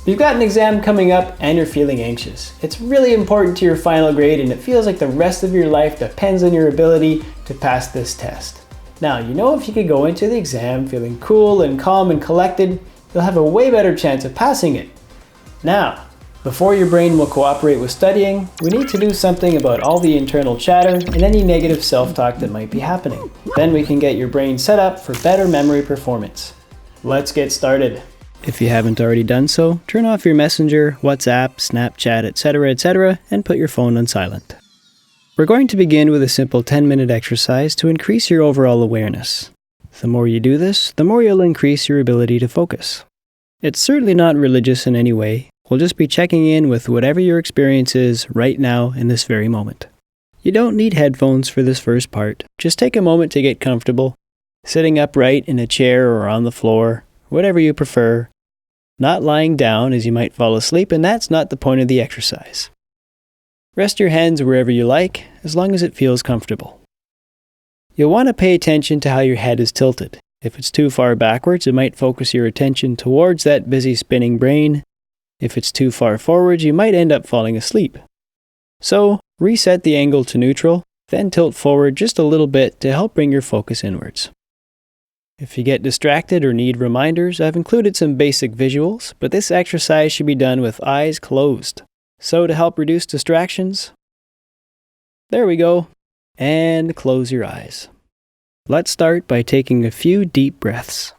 You've got an exam coming up and you're feeling anxious. It's really important to your final grade and it feels like the rest of your life depends on your ability to pass this test. Now, you know if you could go into the exam feeling cool and calm and collected, you'll have a way better chance of passing it. Now, before your brain will cooperate with studying, we need to do something about all the internal chatter and any negative self-talk that might be happening. Then we can get your brain set up for better memory performance. Let's get started. If you haven't already done so, turn off your Messenger, WhatsApp, Snapchat, etc., and put your phone on silent. We're going to begin with a simple 10-minute exercise to increase your overall awareness. The more you do this, the more you'll increase your ability to focus. It's certainly not religious in any way. We'll just be checking in with whatever your experience is right now in this very moment. You don't need headphones for this first part. Just take a moment to get comfortable, sitting upright in a chair or on the floor, whatever you prefer, not lying down as you might fall asleep, and that's not the point of the exercise. Rest your hands wherever you like, as long as it feels comfortable. You'll want to pay attention to how your head is tilted. If it's too far backwards, it might focus your attention towards that busy spinning brain. If it's too far forward, you might end up falling asleep. So, reset the angle to neutral, then tilt forward just a little bit to help bring your focus inwards. If you get distracted or need reminders, I've included some basic visuals, but this exercise should be done with eyes closed. So to help reduce distractions, there we go, and close your eyes. Let's start by taking a few deep breaths.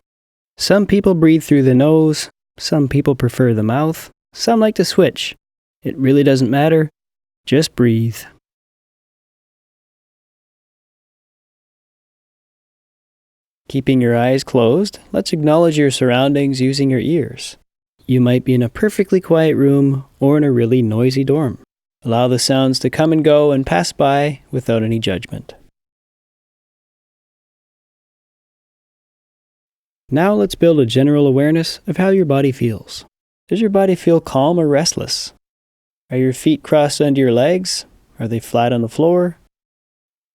Some people breathe through the nose, some people prefer the mouth, some like to switch. It really doesn't matter, just breathe. Keeping your eyes closed, let's acknowledge your surroundings using your ears. You might be in a perfectly quiet room or in a really noisy dorm. Allow the sounds to come and go and pass by without any judgment. Now let's build a general awareness of how your body feels. Does your body feel calm or restless? Are your feet crossed under your legs? Are they flat on the floor?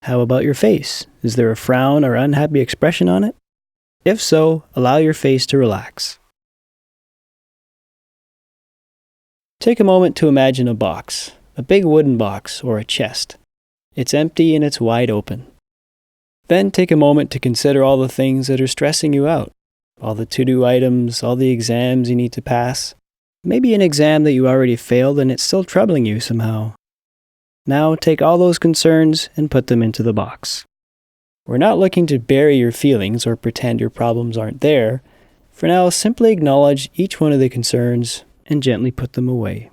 How about your face? Is there a frown or unhappy expression on it? If so, allow your face to relax. Take a moment to imagine a box, a big wooden box or a chest. It's empty and it's wide open. Then take a moment to consider all the things that are stressing you out, all the to-do items, all the exams you need to pass. Maybe an exam that you already failed and it's still troubling you somehow. Now take all those concerns and put them into the box. We're not looking to bury your feelings or pretend your problems aren't there. For now, simply acknowledge each one of the concerns and gently put them away.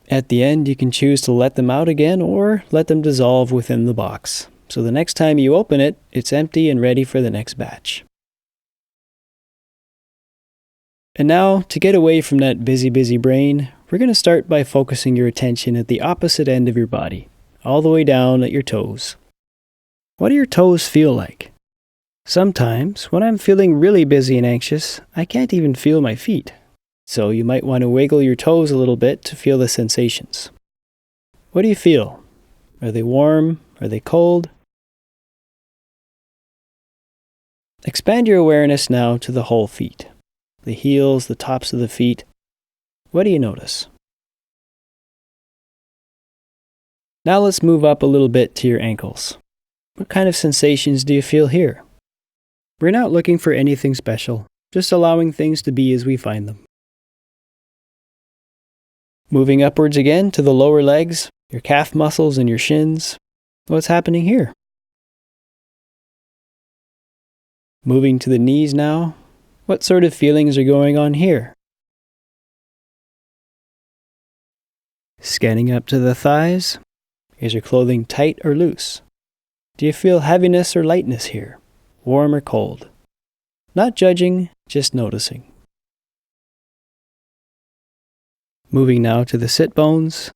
At the end, you can choose to let them out again or let them dissolve within the box. So the next time you open it, it's empty and ready for the next batch. And now, to get away from that busy brain, we're going to start by focusing your attention at the opposite end of your body, all the way down at your toes. What do your toes feel like? Sometimes, when I'm feeling really busy and anxious, I can't even feel my feet. So you might want to wiggle your toes a little bit to feel the sensations. What do you feel? Are they warm? Are they cold? Expand your awareness now to the whole feet. The heels, the tops of the feet. What do you notice? Now let's move up a little bit to your ankles. What kind of sensations do you feel here? We're not looking for anything special, just allowing things to be as we find them. Moving upwards again to the lower legs, your calf muscles and your shins. What's happening here? Moving to the knees now. What sort of feelings are going on here? Scanning up to the thighs. Is your clothing tight or loose? Do you feel heaviness or lightness here? Warm or cold? Not judging, just noticing. Moving now to the sit bones.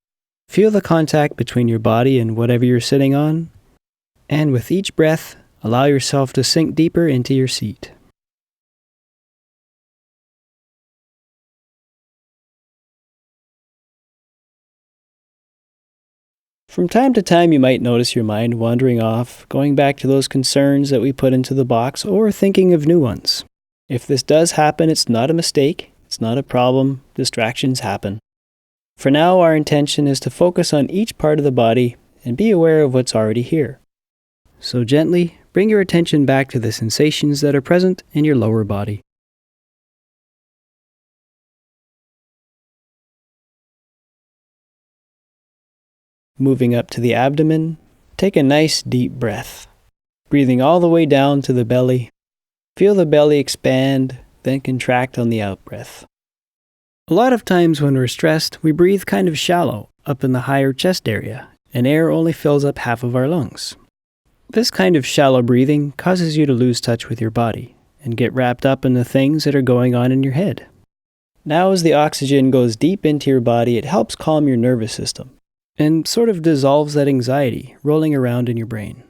Feel the contact between your body and whatever you're sitting on. And with each breath, allow yourself to sink deeper into your seat. From time to time, you might notice your mind wandering off, going back to those concerns that we put into the box or thinking of new ones. If this does happen, it's not a mistake. It's not a problem, distractions happen. For now, our intention is to focus on each part of the body and be aware of what's already here. So gently, bring your attention back to the sensations that are present in your lower body. Moving up to the abdomen, take a nice deep breath. Breathing all the way down to the belly. Feel the belly expand, then contract on the out-breath. A lot of times when we're stressed, we breathe kind of shallow, up in the higher chest area, and air only fills up half of our lungs. This kind of shallow breathing causes you to lose touch with your body and get wrapped up in the things that are going on in your head. Now as the oxygen goes deep into your body, it helps calm your nervous system and sort of dissolves that anxiety rolling around in your brain.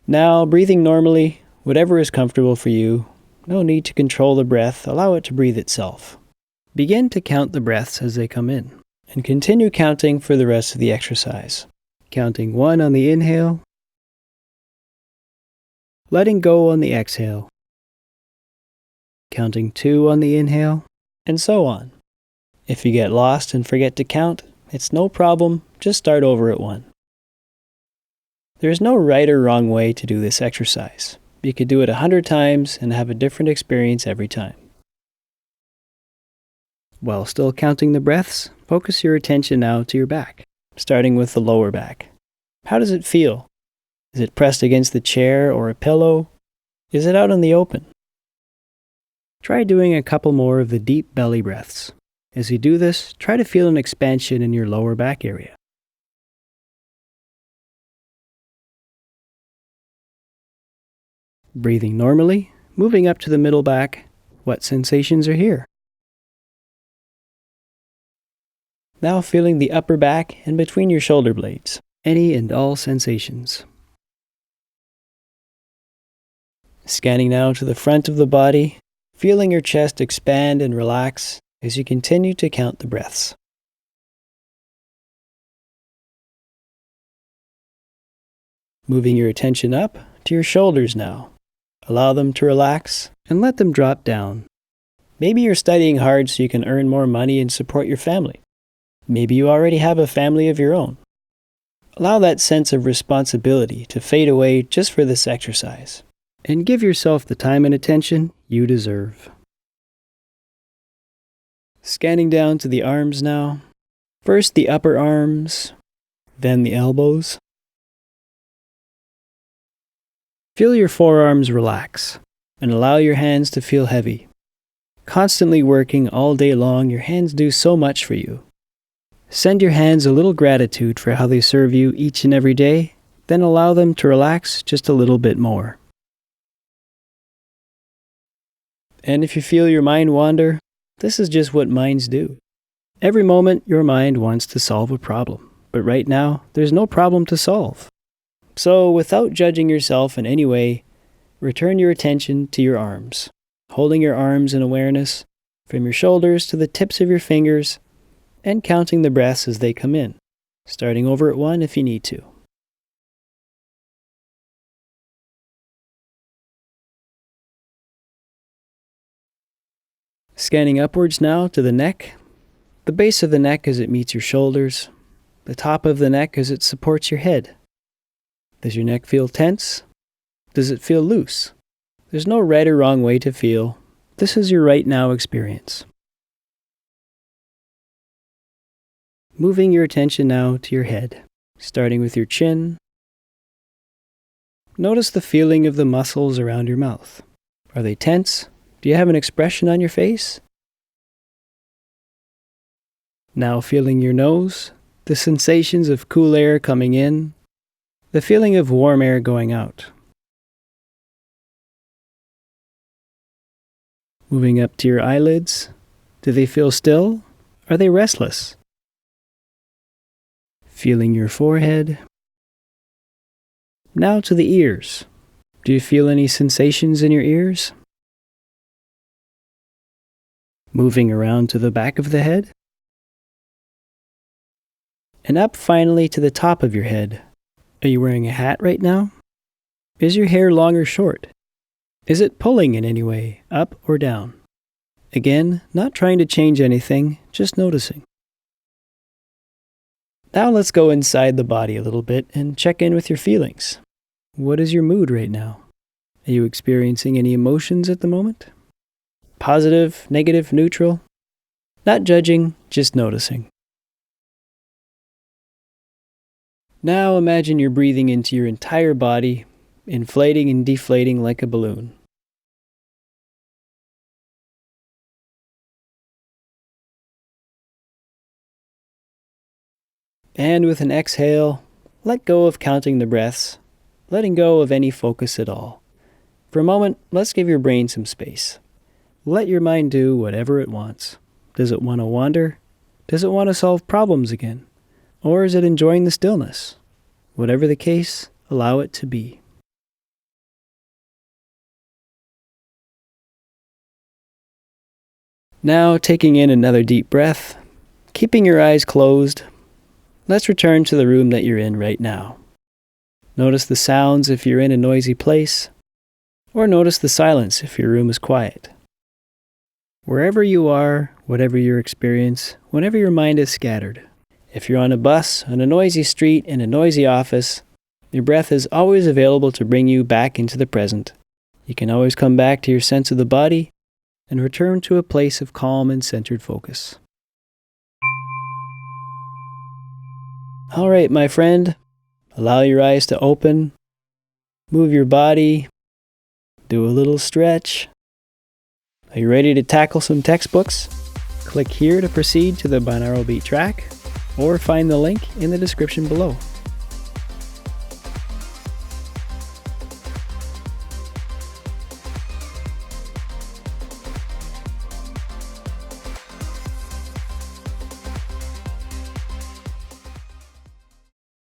Now, breathing normally, whatever is comfortable for you, no need to control the breath, allow it to breathe itself. Begin to count the breaths as they come in, and continue counting for the rest of the exercise. Counting 1 on the inhale, letting go on the exhale, counting 2 on the inhale, and so on. If you get lost and forget to count, it's no problem, just start over at 1. There is no right or wrong way to do this exercise. You could do it 100 times and have a different experience every time. While still counting the breaths, focus your attention now to your back, starting with the lower back. How does it feel? Is it pressed against the chair or a pillow? Is it out in the open? Try doing a couple more of the deep belly breaths. As you do this, try to feel an expansion in your lower back area. Breathing normally, moving up to the middle back, what sensations are here? Now feeling the upper back and between your shoulder blades, any and all sensations. Scanning now to the front of the body, feeling your chest expand and relax as you continue to count the breaths. Moving your attention up to your shoulders now. Allow them to relax and let them drop down. Maybe you're studying hard so you can earn more money and support your family. Maybe you already have a family of your own. Allow that sense of responsibility to fade away just for this exercise, and give yourself the time and attention you deserve. Scanning down to the arms now. First the upper arms, then the elbows. Feel your forearms relax, and allow your hands to feel heavy. Constantly working all day long, your hands do so much for you. Send your hands a little gratitude for how they serve you each and every day, then allow them to relax just a little bit more. And if you feel your mind wander, this is just what minds do. Every moment, your mind wants to solve a problem, but right now, there's no problem to solve. So, without judging yourself in any way, return your attention to your arms, holding your arms in awareness from your shoulders to the tips of your fingers, and counting the breaths as they come in, starting over at 1 if you need to. Scanning upwards now to the neck, the base of the neck as it meets your shoulders, the top of the neck as it supports your head. Does your neck feel tense? Does it feel loose? There's no right or wrong way to feel. This is your right now experience. Moving your attention now to your head, starting with your chin. Notice the feeling of the muscles around your mouth. Are they tense? Do you have an expression on your face? Now feeling your nose, the sensations of cool air coming in, the feeling of warm air going out. Moving up to your eyelids, do they feel still? Are they restless? Feeling your forehead. Now to the ears. Do you feel any sensations in your ears? Moving around to the back of the head. and up finally to the top of your head. Are you wearing a hat right now? Is your hair long or short? Is it pulling in any way, up or down? Again, not trying to change anything, just noticing. Now let's go inside the body a little bit and check in with your feelings. What is your mood right now? Are you experiencing any emotions at the moment? Positive, negative, neutral? Not judging, just noticing. Now imagine you're breathing into your entire body, inflating and deflating like a balloon. And with an exhale, let go of counting the breaths, letting go of any focus at all. For a moment, let's give your brain some space. Let your mind do whatever it wants. Does it want to wander? Does it want to solve problems again? Or is it enjoying the stillness? Whatever the case, allow it to be. Now, taking in another deep breath, keeping your eyes closed, let's return to the room that you're in right now. Notice the sounds if you're in a noisy place, or notice the silence if your room is quiet. Wherever you are, whatever your experience, whenever your mind is scattered. If you're on a bus, on a noisy street, in a noisy office, your breath is always available to bring you back into the present. You can always come back to your sense of the body and return to a place of calm and centered focus. All right, my friend, allow your eyes to open, move your body, do a little stretch. Are you ready to tackle some textbooks? Click here to proceed to the binaural beat track, or find the link in the description below.